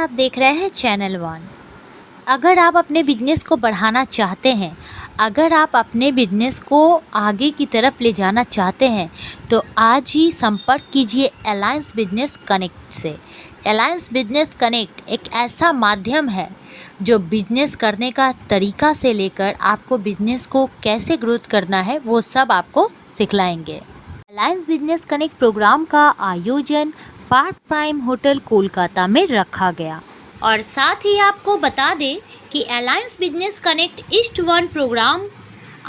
आप देख रहे हैं चैनल वन। अगर आप अपने बिजनेस को बढ़ाना चाहते हैं, अगर आप अपने बिजनेस को आगे की तरफ ले जाना चाहते हैं, तो आज ही संपर्क कीजिए अलायंस बिजनेस कनेक्ट से। अलायंस बिजनेस कनेक्ट एक ऐसा माध्यम है जो बिजनेस करने का तरीका से लेकर आपको बिजनेस को कैसे ग्रोथ करना है वो सब आपको सिखलाएंगे। अलायंस बिजनेस कनेक्ट प्रोग्राम का आयोजन पार्क प्राइम होटल कोलकाता में रखा गया और साथ ही आपको बता दें कि alliance business connect east one programme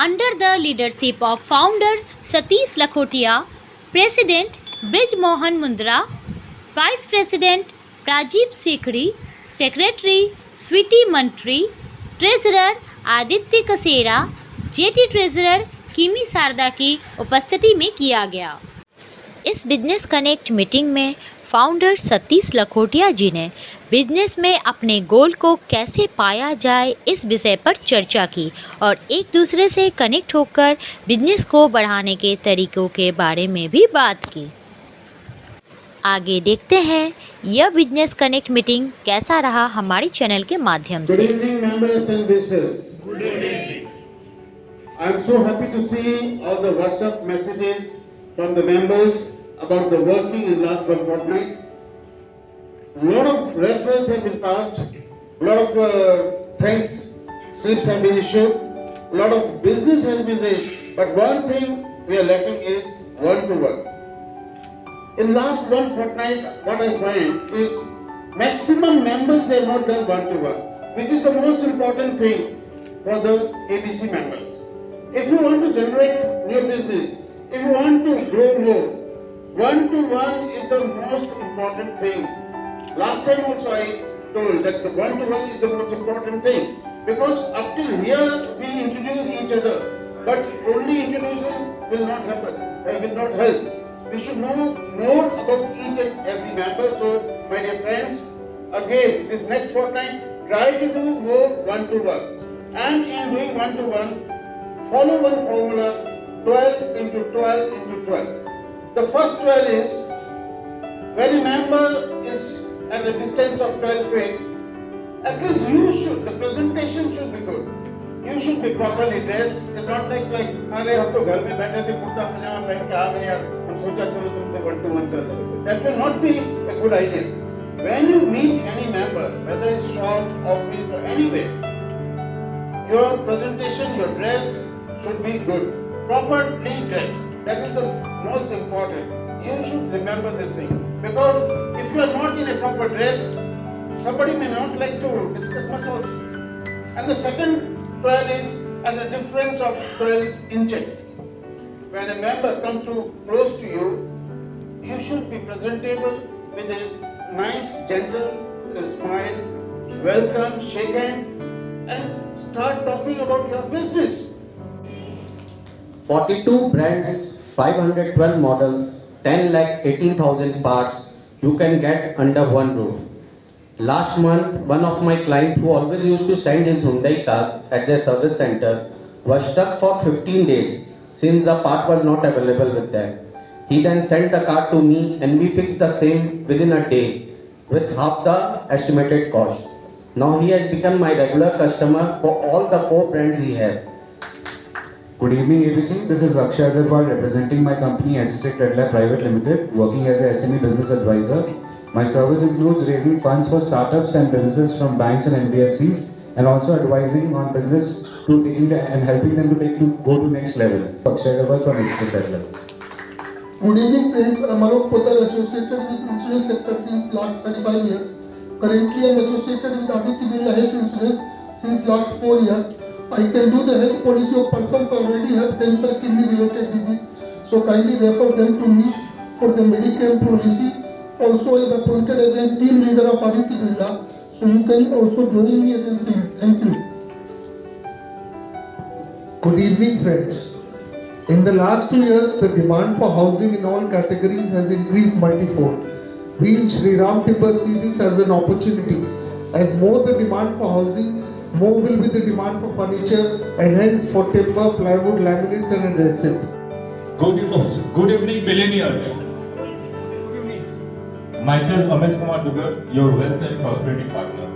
under the leadership of founder Satish Lakhotia, president Brij Mohan Mundra, vice president Rajeev Shekhari, secretary Sweety Mantri, treasurer Aditya Kasera, JT treasurer Kimi Sharda की उपस्थिति में किया गया। इस बिजनेस कनेक्ट मीटिंग में फाउंडर सतीश लखोटिया जी ने बिजनेस में अपने गोल को कैसे पाया जाए इस विषय पर चर्चा की और एक दूसरे से कनेक्ट होकर बिजनेस को बढ़ाने के तरीकों के बारे में भी बात की। आगे देखते हैं यह बिजनेस कनेक्ट मीटिंग कैसा रहा हमारे चैनल के माध्यम से। Good evening, members and visitors. Good evening. I am so happy to see all the WhatsApp messages from the members about the working in last one fortnight. Lot of referrals have been passed, lot of thanks slips have been issued, lot of business has been raised. But one thing we are lacking is one-to-one. In last one fortnight, what I find is maximum members they have not done one-to-one, which is the most important thing for the ABC members. If you want to generate new business, if you want to grow more, one-to-one is the most important thing. Last time also I told that the one-to-one is the most important thing because up till here we introduce each other, but only introduction will not happen, will not help. We should know more about each and every member. So, my dear friends, again this next fortnight, try to do more one-to-one. And in doing one-to-one, follow one formula: 12 into 12 into 12. The first 12 is when a member is at a distance of 12 feet, at least you should, the presentation should be good. You should be properly dressed. It's not like अरे हम तो घर में बैठे थे कुर्ता पजामा पहन के आ गए यार, हम सोचा चलो तुमसे one-to-one कर ले. That will not be a good idea. When you meet any member, whether it's shop, office or anywhere, your presentation, your dress should be good, properly dressed. That is the most important. You should remember this thing because if you are not in a proper dress, somebody may not like to discuss much also. And the second 12 is at the difference of 12 inches. When a member comes to close to you, you should be presentable with a nice, gentle smile, welcome, shake hand, and start talking about your business. 42 brands, 512 models, 10 lakh 18,000 parts you can get under one roof. Last month, one of my clients who always used to send his Hyundai cars at their service center was stuck for 15 days since the part was not available with them. He then sent the car to me and we fixed the same within a day with half the estimated cost. Now he has become my regular customer for all the 4 brands he has. Good evening ABC, this is Akshay Agarwal representing my company SSA Credla Private Limited, working as a SME business advisor. My service includes raising funds for startups and businesses from banks and NBFCs and also advising on business to taking and helping them to go to next level. Akshay Agarwal from SSA Credla. Good evening friends, I am Alok Poddar, associated with insurance sector since last 35 years. Currently I am associated with Aditya Birla Health Insurance since last 4 years. I can do the health policy of persons already have cancer, kidney related disease. So kindly refer them to me for the Medicare policy. Also I am appointed as a team leader of Aditya Birla. So you can also join me as a team. Thank you. Good evening friends. In the last 2 years, the demand for housing in all categories has increased multifold. We in Shri Ram Timber see this as an opportunity. As more the demand for housing, more will be the demand for furniture and hence for timber, plywood, laminates and adhesive. Good evening, billionaires. Myself, Amit Kumar Dugar, your wealth and prosperity partner.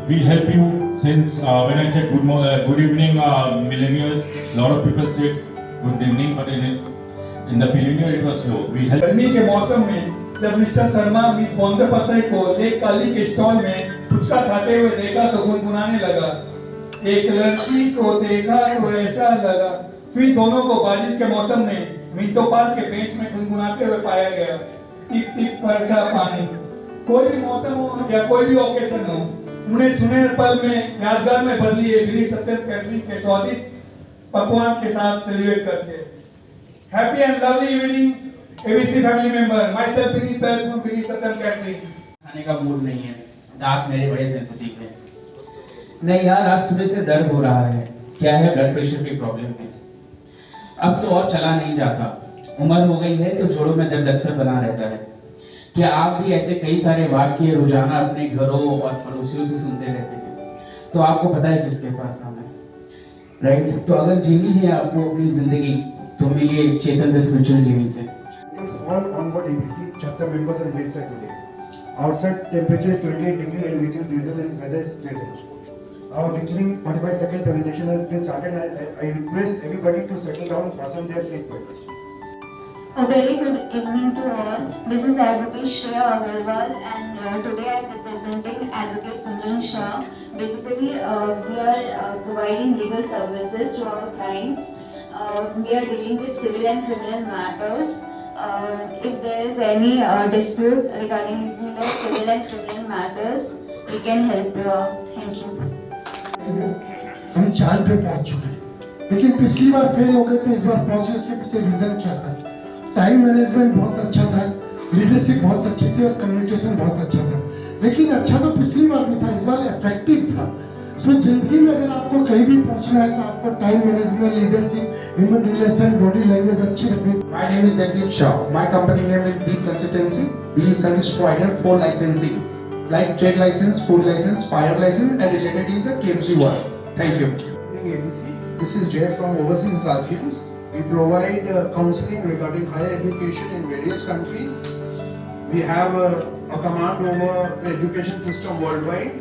We help you since when I said good evening, millennials, lot of people said good evening, but in the millennial it was slow. We help. गर्मी के मौसम में जब mister Sharma miss Bandyopadhyay को lake काली के stall में फुचका खाते हुए देखा तो गुनगुनाने लगा। एक लड़की को देखा तो ऐसा लगा। फिर दोनों को बारिश के मौसम में मिंटो पार्क के बेंच में गुनगुनाते हुए पाया गया। टिप टिप बरसा पानी। कोई भी मौसम हो या कोई भी ओकेजन हो, उन्हें सुनहरे पल में यादगार में बदली है विनीत सत्यम कैटरिंग के स्वादिष्ट पकवान के साथ सेलिब्रेट करके। Happy and lovely evening ABC family member, myself Vineet Pal from Vineet Satyam catering. खाने का मूड नहीं है, दांत मेरे बड़े सेंसिटिव हैं। नहीं यार, आज सुबह से दर्द हो रहा है। क्या है? ब्लड प्रेशर की प्रॉब्लम है। अब तो और चला नहीं जाता। उम्र हो गई है तो जोड़ों में दर्द अक्सर बना रहता है। क्या आप भी ऐसे कई सारे वाक्य रोजाना अपने घरों और पड़ोसियों से सुनते रहते हैं? तो आपको पता है किसके पास आना है, राइट? तो अगर जीनी है आपको अपनी जिंदगी, तो मिलिए चेतन द स्पिरिचुअल जीनी से। All on board ABC chapter members and guests are today. Outside temperature is 28 degree and little drizzle and weather is pleasant. Our weekly 45-second presentation has been started and I request everybody to settle down, fasten their seat belt. A very good evening to all. This is Advocate Shreya Agarwal and today I am representing Advocate Kunjan Shah. Basically, we are providing legal services to our clients. We are dealing with civil and criminal matters. If there is any dispute regarding civil and criminal matters, we can help you out. Thank you. हम चांद पे पहुंच चुके हैं, लेकिन पिछली बार fail हो गए थे, इस बार पहुंचे। उसके पीछे रीजन क्या था? टाइम मैनेजमेंट बहुत अच्छा था, लीडरशिप बहुत अच्छी थी और कम्युनिकेशन बहुत अच्छा था। लेकिन अच्छा तो पिछली बार भी था, इस बार इफेक्टिव था। सो जिंदगी में अगर आपको कहीं भी पहुंचना है तो आपको time management, leadership, human relation, body language अच्छी रखनी। My name is Jagdeep Shah. My company name is Deep Consultancy. We service provider for licensing, like trade license, food license, fire license, and related in the KMC world. Thank you. Good evening ABC. This is Jay from Overseas Guardians. We provide counseling regarding higher education in various countries. We have a command over the education system worldwide.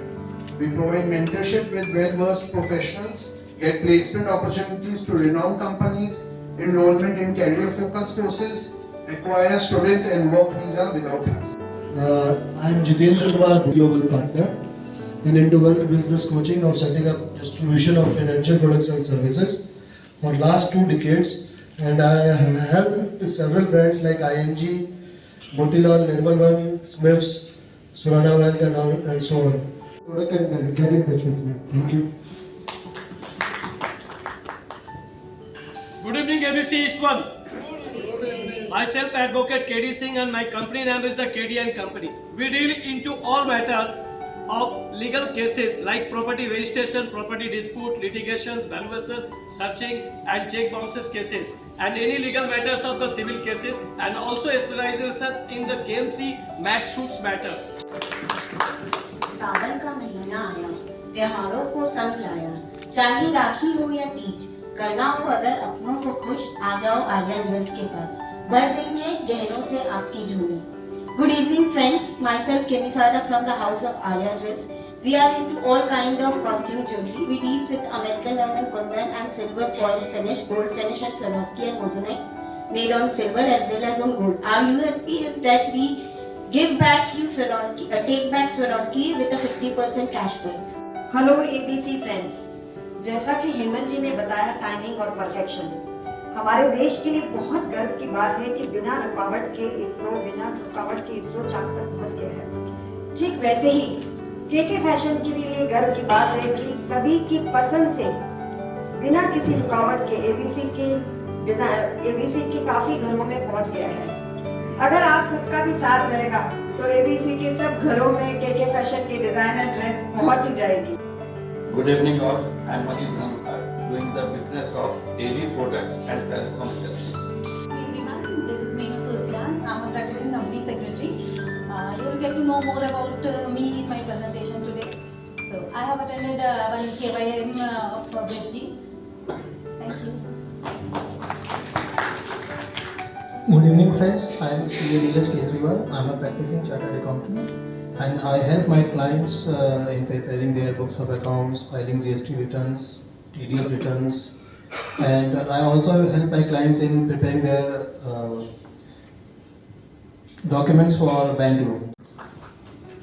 We provide mentorship with well-versed professionals, get placement opportunities to renowned companies, enrollment in career-focused courses, acquire students and work visa without hassle. I am Jitendra Kumar, global partner in into wealth business coaching of setting up distribution of financial products and services for last 2 decades, and I have helped several brands like ING, Motilal, Nirmal Bang, Smiths, Surana Wealth and so on. Get in touch with me. Thank you. Good evening, ABC East 1. Myself, Advocate KD Singh, and my company name is the KD and Company. We deal into all matters of legal cases like property registration, property dispute, litigations, valuation, searching, and check bounces cases, and any legal matters of the civil cases, and also specialization in the KMC match suits matters. सावन का महीना आया, त्योहारों को संग लाया, चाहे राखी हो या तीज, करना हो अगर अपनों को खुश, आ जाओ आर्या ज्वेल्स के पास, भर देंगे गहनों से आपकी झोली। Good evening friends, myself Kemi Sarda from the house of Arya Jewels. We are into all kind of costume jewelry. We deal with American diamond, kundan and silver foil finish, gold finish and Swarovski and moissanite made on silver as well as on gold. Our USP is that we give back you Swarovski, take back Swarovski with a 50% cash back. Hello ABC friends, जैसा कि हेमंत जी ने बताया timing और perfection, हमारे देश के लिए बहुत गर्व की बात है कि बिना रुकावट के इसरो चांद पर पहुंच गया है। ठीक वैसे ही केके फैशन के लिए गर्व की बात है कि सभी की पसंद से बिना किसी रुकावट के एबीसी के काफी घरों में पहुंच गया है। अगर आप सबका भी साथ रहेगा तो एबीसी के सब घरों में केके फैशन की डिजाइनर ड्रेस पहुंच ही जाएगी। Good evening all. I am Manish Dhanukar, doing the business of dairy products and telecom industries. Hey everyone, this is Meenu Tulsian. I am a practicing company secretary. You will get to know more about me in my presentation today. So I have attended one KYM of Bridge. Thank you. Good evening, friends. I am CA Neeraj Kejriwal. I am a practicing chartered accountant, and I help my clients in preparing their books of accounts, filing GST returns, TDS returns, and I also help my clients in preparing their documents for bank loan.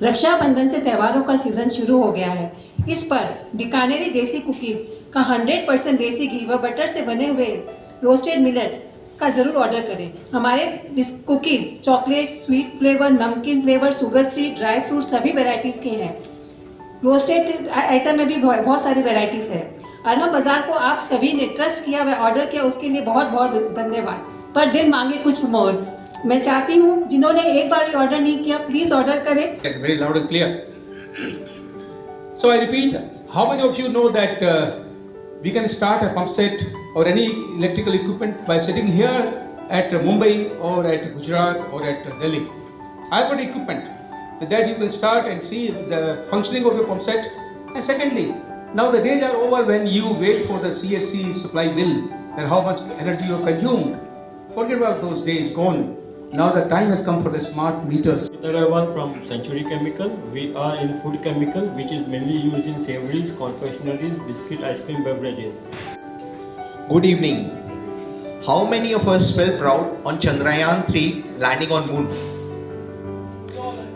Rakshabandhan से त्योहारों का season शुरू हो गया है। इस पर बीकानेरी देसी कुकीज़ का 100% देसी घी व बटर से बने हुए रोस्टेड मिलेट का ज़रूर ऑर्डर करें। हमारे कुकीज़ चॉकलेट, स्वीट फ्लेवर, नमकीन flavour, sugar free, dry fruit सभी वैरायटीज़ के हैं। रोस्टेड आइटम में भी बहुत सारी वैरायटीज़ है। अरहम बाज़ार को आप सभी ने ट्रस्ट किया व ऑर्डर किया, उसके लिए बहुत बहुत धन्यवाद। पर दिल मांगे कुछ मोर। मैं चाहती हूँ जिन्होंने एक बार भी ऑर्डर नहीं किया प्लीज़ ऑर्डर करें। Very loud and clear. So I repeat, how many of you know that we can start a pump set or any electrical equipment by sitting here at Mumbai or at Gujarat or at Delhi? I've got equipment. With that you can start and see the functioning of your pump set. And secondly, now the days are over when you wait for the CSC supply bill and how much energy you have consumed. Forget about those days gone. Now the time has come for the smart meters. Agarwal from Century Chemical. We are in food chemical which is mainly used in savories, confectionaries, biscuit, ice cream, beverages. Good evening. How many of us felt proud on Chandrayaan 3 landing on moon?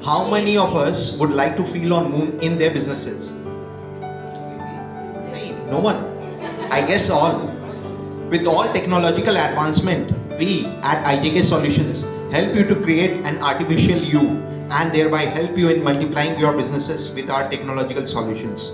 How many of us would like to feel on moon in their businesses? No one. I guess all. With all technological advancement, we at IJK Solutions help you to create an artificial you and thereby help you in multiplying your businesses with our technological solutions.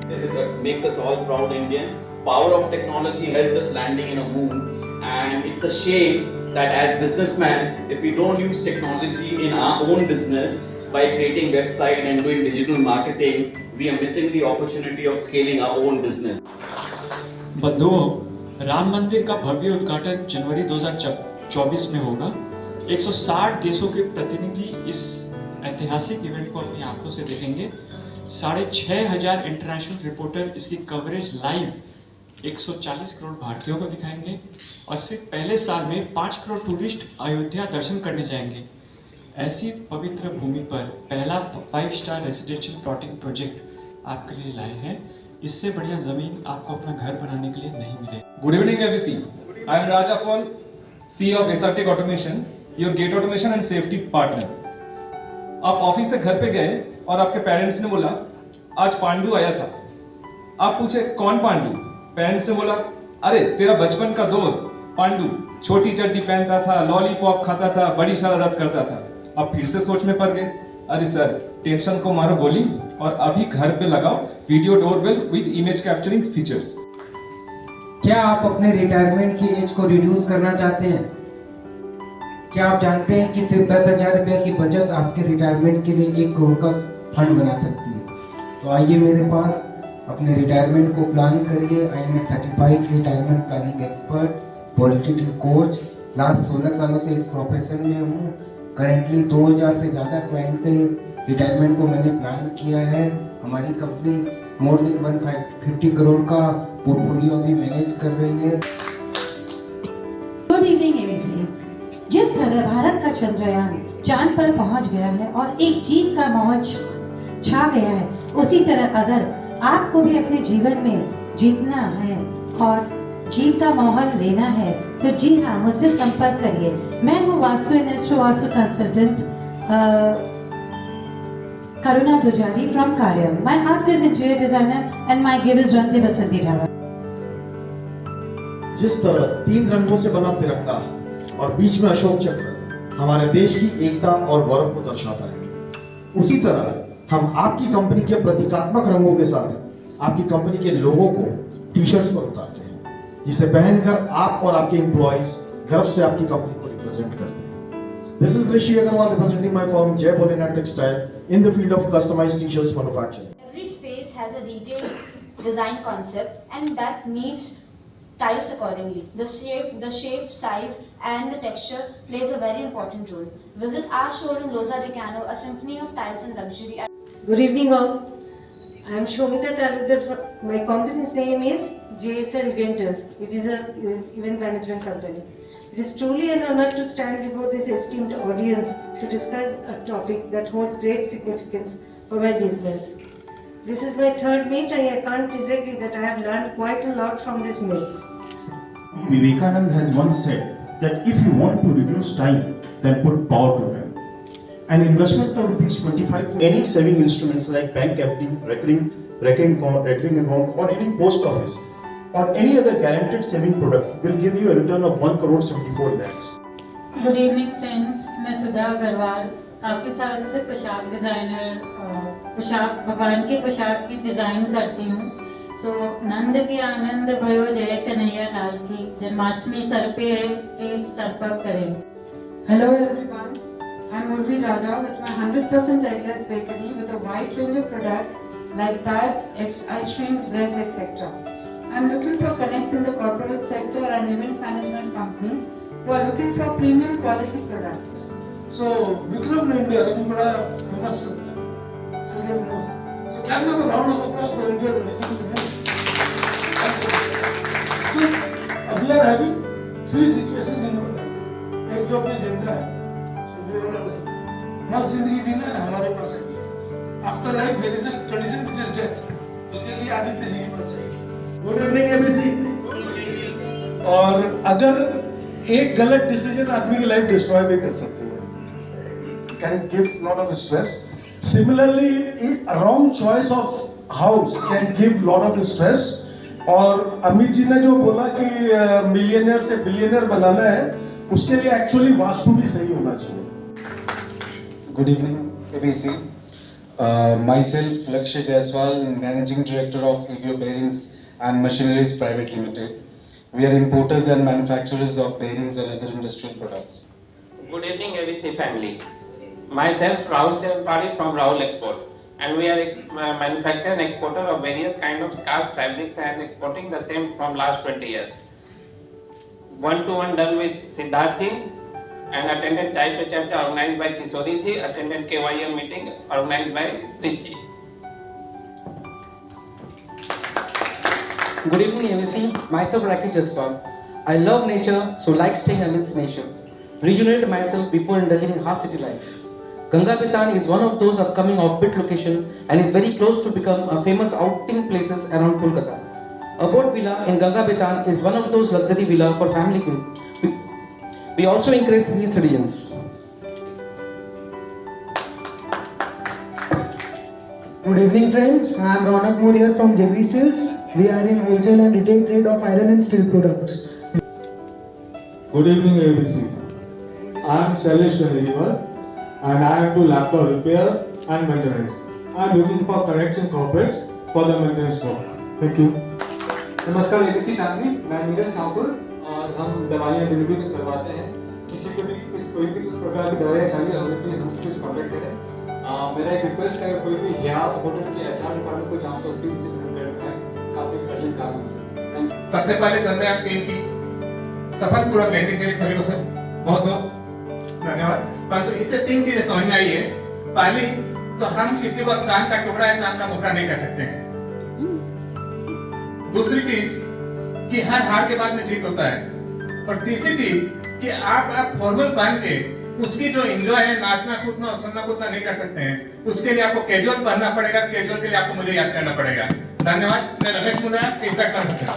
This is what makes us all proud Indians. Power of technology helped us landing in a moon, and it's a shame that as businessmen, if we don't use technology in our own business by creating website and doing digital marketing, we are missing the opportunity of scaling our own business. बंधुओं, राम मंदिर का भव्य उद्घाटन जनवरी 2024 में होगा। 160 देशों के प्रतिनिधि इस ऐतिहासिक इवेंट को अपनी आंखों से देखेंगे। 6,500 इंटरनेशनल रिपोर्टर इसकी कवरेज लाइव 140 करोड़ भारतीयों को दिखाएंगे और सिर्फ पहले साल में 5 करोड़ टूरिस्ट अयोध्या दर्शन करने जाएंगे। ऐसी पवित्र भूमि पर पहला 5 स्टार रेजिडेंशियल प्लॉटिंग प्रोजेक्ट आपके लिए लाए हैं। इससे बढ़िया जमीन आपको अपना घर बनाने के लिए नहीं मिलेगी। Good evening, ABC. I am Raja Paul, CEO of SRTech Automation, your gate automation and safety partner. आप ऑफिस से घर पे गए और आपके पेरेंट्स ने बोला आज पांडु आया था। आप पूछे कौन पांडु? पेरेंट्स ने बोला अरे तेरा बचपन का दोस्त पांडु, छोटी चड्डी पहनता था, लॉलीपॉप खाता था, बड़ी शरारत करता था। अब फिर से सोच में पड़ गए, अरे सर टेंशन को मारो गोली और अभी घर पे लगाओ video doorbell with image capturing features. क्या आप अपने रिटायरमेंट की एज को रिड्यूस करना चाहते हैं? क्या आप जानते हैं कि सिर्फ 10,000 रुपये की बचत आपके रिटायरमेंट के लिए 1 करोड़ का फंड बना सकती है? तो आइए मेरे पास, अपने रिटायरमेंट को प्लान करिए। I am a certified retirement planning expert, political coach. Last 16 सालों से इस प्रोफेशन में हूँ। करेंटली 2000 से ज़्यादा क्लाइंट के रिटायरमेंट को मैंने प्लान किया है। हमारी कंपनी मोर देन 150 करोड़ का पोर्टफोलियो अभी मैनेज कर रही है। Good evening ABC. जिस तरह भारत का चंद्रयान चांद पर पहुंच गया है और एक जीत का माहौल छा गया है, उसी तरह अगर आपको भी अपने जीवन में जीतना है और जीत का माहौल लेना है तो जी हाँ, मुझसे संपर्क करिए। मैं हूँ vastu and astro vastu consultant Karuna Dujari from Karyam. My ask is interior designer and my give is Randeep Basanti Dhaba. जिस तरह 3 रंगों से बना तिरंगा और बीच में अशोक चक्र हमारे देश की एकता और गौरव को दर्शाता है, उसी तरह हम आपकी कंपनी के प्रतीकात्मक रंगों के साथ आपकी कंपनी के लोगों को टी-शर्ट्स पर उतारते हैं, जिसे पहनकर आप और आपके एम्प्लॉइज गर्व से आपकी कंपनी को रिप्रेजेंट करते हैं। This is Rishi Agarwal representing my firm Jai Bholenath Textile in the field of customized t-shirts manufacturing. Every space has a detailed design concept and that needs tiles accordingly. The shape, size and the texture plays a very important role. Visit our showroom Loza Decano, a symphony of tiles and luxury. Good evening all. I am Shomita Talukdar. My company's name is JSL Eventers, which is a event management company. It is truly an honor to stand before this esteemed audience to discuss a topic that holds great significance for my business. This is my third meet and I can't disagree that I have learned quite a lot from this meet. Vivekananda has once said that if you want to reduce time, then put power to time. An investment of ₹25, any saving instruments like bank FD, recurring account, or any post office, or any other guaranteed saving product will give you a return of 1,74 lakhs. Good evening friends, मैं सुधा अग्रवाल काफ़ी सालों से पोशाक designer, पोशाक भगवान की पोशाक की डिज़ाइन करती हूँ। सो नंद की आनंद भयो जय कन्हैया लाल की, जन्माष्टमी सर पे है, प्लीज सर पर करें। Hello everyone, I'm Urvi Raja with my 100% eggless bakery with a wide range of products like tarts, ice creams, breads, etc. I'm looking for connects in the corporate sector and event management companies who are looking for premium quality products. So Vikram India is बड़ा famous है। So can we have a round of applause for India donation? So we are having three situations in our life. एक जो अपनी जिंदा है, so we all are alive. मस्त जिंदगी जीना है, हमारे पास है। After life there is a condition which is death. उसके लिए आदित्य जी के पास चाहिए। Good evening ABC. और अगर एक गलत डिसीजन आदमी की लाइफ डिस्ट्रॉय भी कर सकती है, can give lot of stress. Similarly wrong choice of house can give lot of stress. और अमित जी ने जो बोला कि मिलियनियर से बिलियनियर बनाना है, उसके लिए एक्चुअली वास्तु भी सही होना चाहिए। Good evening ABC. Myself Lakshya Jaiswal, Managing Director of EVO Bearings and Machineries Private Limited. We are importers and manufacturers of bearings and other industrial products. Good evening ABC family. Myself Rahul Chandpari from Rahul Export, and we are manufacturer and exporter of various kind of scarves, fabrics and exporting the same from last 20 years. One-to-one done with Siddharth ji and attended Chai Pe Charcha organized by Kishori ji, attended KYM meeting organized by Richi. Good evening ABC, myself Rakesh Jaswal. I love nature, so like staying amidst nature. Rejuvenate myself before indulging in hard city life. Ganga Bitan is one of those upcoming offbeat location and is very close to become a famous outing places around Kolkata. Abode Villa in Ganga Bitan is one of those luxury villa for family group. We also encourage senior citizens. Good evening friends, I am Ronak Moria from JB Steels. We are in wholesale and retail trade of iron and steel products. Good evening ABC. I am Shailesh Kandriwal and I am to laptop repair and maintenance. I am looking for correction corporates for the maintenance work. Thank you. नमस्कार ABC family, मैं नीरज ठाकुर और हम दवाइयाँ delivery करवाते हैं। किसी को भी कोई भी प्रकार की दवाइयाँ चाहिए हमें भी हमसे कुछ कॉन्टेक्ट करें। मेरा एक रिक्वेस्ट है, कोई भी हेयर होटल के HR डिपार्टमेंट को चाहो तो प्लीज मुझे कॉन्टेक्ट करें, काफी अर्जेंट काम है। सबसे पहले चंद्रयान 3 की सफलपूर्वक लैंडिंग के लिए सभी को सर बहुत बहुत धन्यवाद। परंतु इससे 3 चीजें समझ में आई है। पहली तो हम किसी को चांद का टुकड़ा या चांद का मुखड़ा नहीं कह सकते हैं। दूसरी चीज कि हर हार के बाद में जीत होता है। और तीसरी चीज कि आप फॉर्मल पहन के उसकी जो एंजॉय है, नाचना कूदना उछलना कूदना नहीं कर सकते हैं। उसके लिए आपको कैजुअल पहनना पड़ेगा। कैजुअल के लिए आपको मुझे याद करना पड़ेगा। धन्यवाद। मैं रमेश मुंडा, 63 का बच्चा।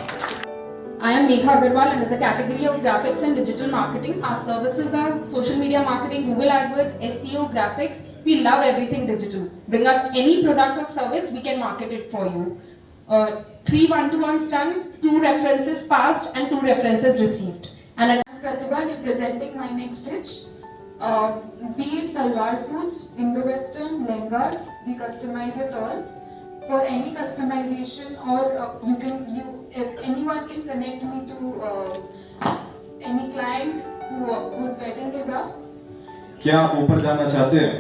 I am Megha Agarwal under the category of graphics and digital marketing. Our services are social media marketing, Google AdWords, SEO, graphics. We love everything digital. Bring us any product or service, we can market it for you. 3 one-to-ones done, 2 references passed and 2 references received. And I'm Pratibha representing my next stitch. Be it salwar suits, Indo-Western, lehengas, we customize it all. For any customization or if anyone can connect me to any client whose wedding is up. क्या आप ऊपर जाना चाहते हैं?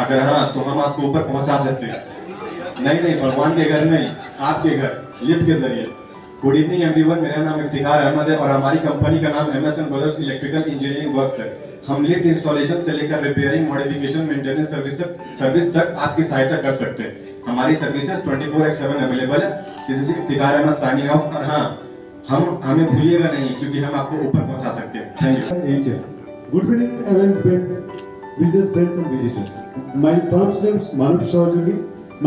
अगर हाँ तो हम आपको ऊपर पहुंचा सकते हैं। नहीं, भगवान के घर नहीं, आपके घर, लिफ्ट के जरिए। गुड इवनिंग एवरीवन, मेरा नाम इफ्तिखार अहमद है और हमारी कंपनी का नाम MS&N brothers electrical engineering works है। हम लिफ्ट इंस्टॉलेशन से लेकर रिपेयरिंग, मॉडिफिकेशन, मेंटेनेंस सर्विस तक आपकी सहायता कर सकते हैं। हमारी सर्विसेज 24/7 अवेलेबल है। This is Iftikhar Ahmed signing off. और हाँ, हमें भूलिएगा नहीं, क्योंकि हम आपको ऊपर पहुंचा सकते हैं। Thank you. Good evening, events business friends and visitors. My first name is Manup Shawjuli.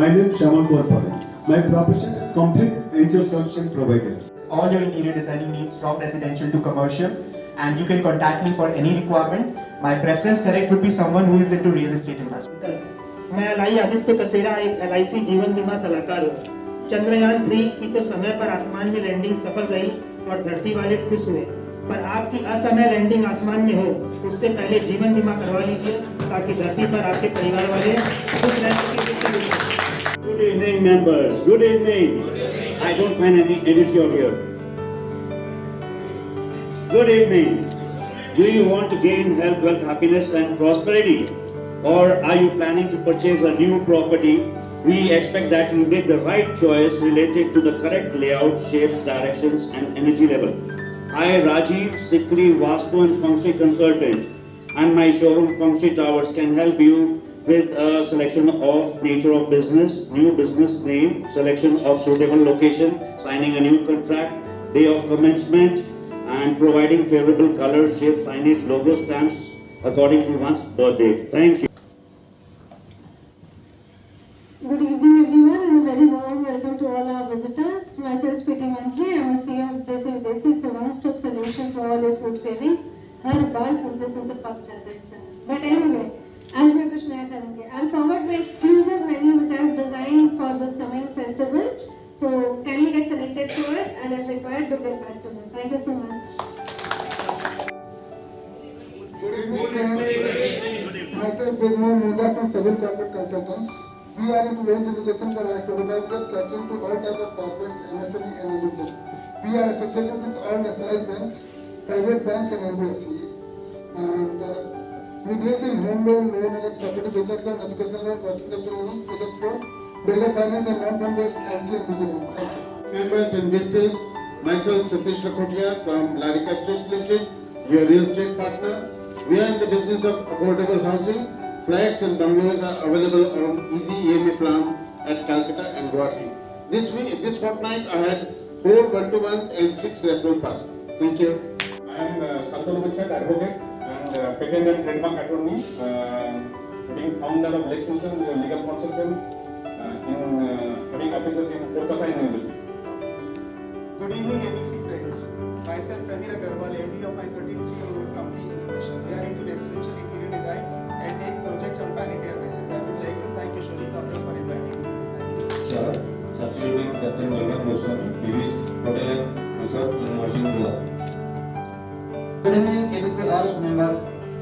My name is Shaman Kaur Pare. My profession complete HR solution provider. All your interior designing needs from residential to commercial, and you can contact me for any requirement. My preference correct would be someone who is into real estate industry. मैं LI Aditya कसेरा एक LIC जीवन बीमा सलाहकार हूँ। चंद्रयान 3 की तो समय पर आसमान में लैंडिंग सफल रही और धरती वाले खुश हुए, पर आपकी असमय लैंडिंग आसमान में हो उससे पहले जीवन बीमा करवा लीजिए, ताकि धरती पर आपके परिवार वाले खुश रह सकें। Good evening, members. Good evening. I don't find any editor here. Good evening. Do you want to gain health, wealth, happiness, and prosperity, or are you planning to purchase a new property? We expect that you make the right choice related to the correct layout, shapes, directions, and energy level. I, Rajiv Sikri, Vastu and Feng Shui consultant, and my showroom Feng Shui Towers can help you with a selection of nature of business, new business name, selection of suitable location, signing a new contract, day of commencement, and providing favorable color, shape, signage, logo, stamps according to one's birthday. Thank you. Good evening, everyone, and a very warm welcome to all our visitors. Myself, Preeti Mantri. I am a CEO of Desi Videsi. It's a one-stop solution for all your food cravings. हर बार सुनते पक जाते हैं। But anyway, आज मैं कुछ नया करूँगी. I'll forward my exclusive menu which I have designed for this coming festival. So kindly get connected to it, and if required, do get back to me. Thank you so much. Good evening. Myself, Bridgman Munda from Civil Corporate Consultants. We are into range education for like 25 years, catering to all types of corporates, MSME and individuals. We are associated with all nationalized banks, private banks and NBFC. And we deal in home loan, loan against property, business loan, education loan, personal capital loan, project loan, builder finance and non-fund based LC and BG loan. Thank you. Members, investors, myself Satish Lakhotia from Larika Estates Limited. We are real estate partner. We are in the business of affordable housing. Flats and bungalows are available on easy EMI plan at Calcutta and Guwahati. This fortnight I had 4 1-to-1s and 6 referral passes. Thank you. I am Santanu Mittal, advocate and patent and trademark attorney, being founder of Lex Wilson Legal Consultant, having offices in Kolkata and New Delhi. Good evening, ABC friends. Myself, Pranir Agarwal, MD of my 33-year-old company Innovation. We are into residential interior design and take projects on pan-India basis. I would like to thank Kishori Kapra for inviting me. Sir, substituting Captain William Goswami, Divi's Hotel and Resort in Washington, Goa. Good evening, ABC all members.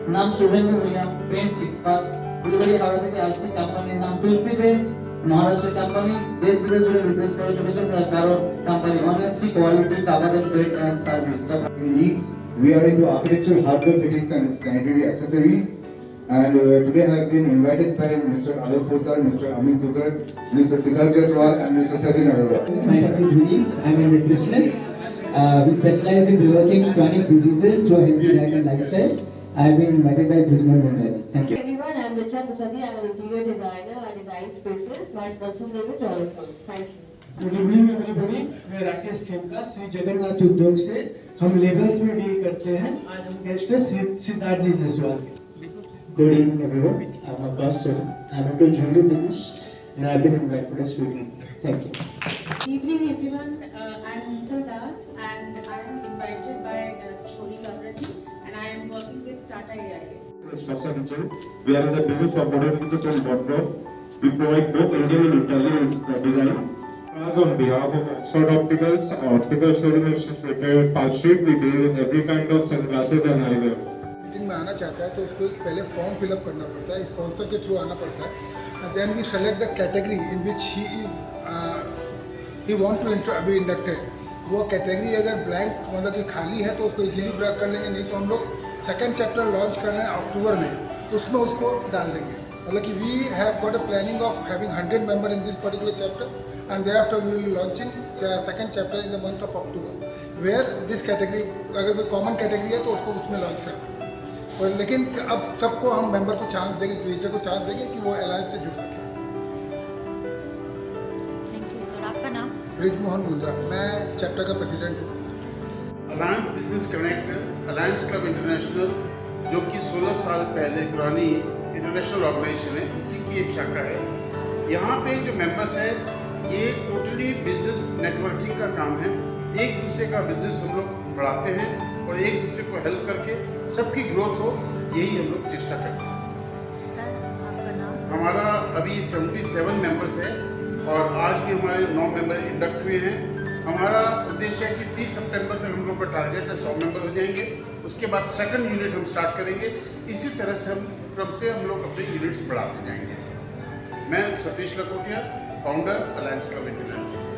नाम शुभेंदु भैया, paints expert, बड़ी हावड़ा के IC company नाम तुलसी paints, Maharashtra company, देश विदेश में business करो छोटे छोटे कारों company, honesty, quality, coverage, rate and service. Needs. We are into architectural hardware fittings and sanitary accessories. And today I have been invited by Mr. Alok Poddar, Mr. Amit Dugar, Mr. Siddharth Jaiswal and Mr. Sachin Arora. Myself is Vinny. I am a nutritionist. We specialize in reversing chronic diseases through a healthy diet and lifestyle. I have been invited by Bridgman Mundraji. Thank you. Everyone, I am Richa Musadi. I am an interior designer. I design spaces. My sponsor's name is Ronald Paul. Thank you. Good evening everybody, मैं राकेश खेमका श्री जगन्नाथ उद्योग से हम labels में deal करते हैं. आज हम guest हैं सिद्धार्थ जी जायसवाल के. Good evening everyone, I am Akash Sir. I am into jewelry business and I have been invited to speak. Thank you. Evening everyone, I am Neetal Das and I am invited by Shori Kapraji and I am working with Tata AIA. We are in the business of modification and wardrobe. We provide both Indian and Italian design. On behalf of Oxford Opticals, optical showroom is situated Park Street. We deal in every kind of sunglasses and eyewear. Meeting में आना चाहता है तो उसको एक पहले form fill up करना पड़ता है, स्पॉन्सर के थ्रू आना पड़ता है. And then we select the category in which he want to be inducted. वो कैटेगरी अगर ब्लैंक मतलब कि खाली है तो उसको इजीली ब्लैक कर लेंगे, नहीं तो हम लोग सेकंड चैप्टर लॉन्च कर रहे हैं अक्टूबर में, उसमें उसको डाल देंगे. मतलब कि we have got a planning of having 100 member in this particular chapter and thereafter we will be launching second chapter in the month of October where this category अगर कोई कॉमन कैटेगरी है तो उसको उसमें लॉन्च कर देंगे. और लेकिन अब सबको हम मेंबर को चांस देंगे, क्रिएटर को चांस देंगे कि वो अलायंस से जुड़ सके. Thank you sir. आपका नाम? ब्रिजमोहन मुंद्रा. मैं चैप्टर का प्रेसिडेंट हूँ. Alliance business connect alliance club international, जो कि 16 साल पहले पुरानी इंटरनेशनल ऑर्गेनाइजेशन है, उसी की एक शाखा है। यहाँ पे जो मेंबर्स है ये टोटली बिजनेस नेटवर्किंग का काम है। एक दूसरे का बिजनेस हम लोग बढ़ाते हैं और एक दूसरे को हेल्प करके सबकी ग्रोथ हो, यही हम लोग चेष्टा करते हैं। सर आपका नाम? हमारा अभी 77 मेंबर्स है और आज भी हमारे 9 मेंबर इंडक्ट हुए हैं। हमारा उद्देश्य है कि 30 सितंबर तक हम लोग का टारगेट है 100 मेंबर हो जाएंगे। उसके बाद सेकंड यूनिट हम स्टार्ट करेंगे। इसी तरह से हम लोग अपने यूनिट्स बढ़ाते जाएंगे। मैं Satish Lakhotia, founder alliance club international.